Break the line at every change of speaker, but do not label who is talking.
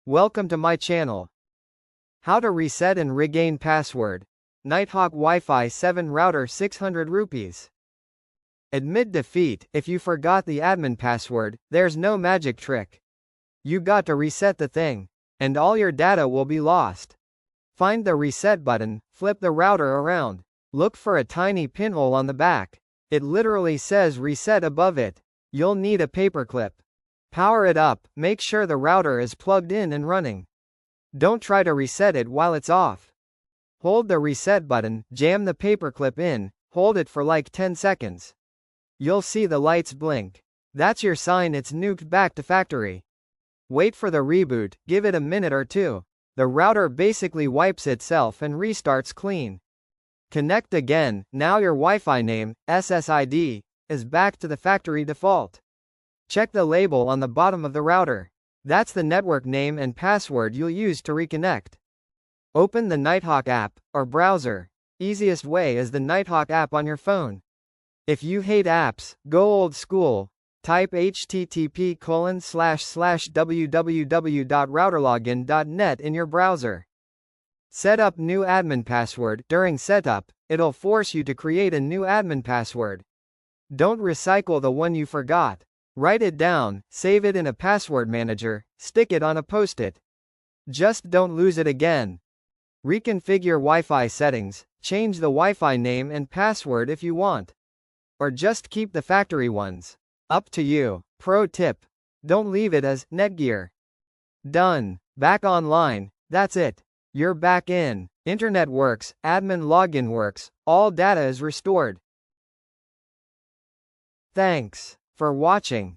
Welcome to my channel. How to reset and regain password. Nighthawk Wi-Fi 7 router 600 rupees. Admit defeat. If you forgot the admin password, there's no magic trick. You got to reset the thing, and all your data will be lost. Find the reset button, flip the router around. Look for a tiny pinhole on the back. It literally says reset above it. You'll need a paperclip. Power it up, make sure the router is plugged in and running. Don't try to reset it while it's off. Hold the reset button, jam the paperclip in, hold it for like 10 seconds. You'll see the lights blink. That's your sign it's nuked back to factory. Wait for the reboot, give it a minute or two. The router basically wipes itself and restarts clean. Connect again, now your Wi-Fi name, SSID, is back to the factory default. Check the label on the bottom of the router. That's the network name and password you'll use to reconnect. Open the Nighthawk app, or browser. Easiest way is the Nighthawk app on your phone. If you hate apps, go old school. Type http://www.routerlogin.net in your browser. Set up new admin password. During setup, it'll force you to create a new admin password. Don't recycle the one you forgot. Write it down, save it in a password manager, stick it on a post-it. Just don't lose it again. Reconfigure Wi-Fi settings, change the Wi-Fi name and password if you want. Or just keep the factory ones. Up to you. Pro tip: don't leave it as Netgear. Done. Back online. That's it. You're back in. Internet works, admin login works, all data is restored. Thanks for watching.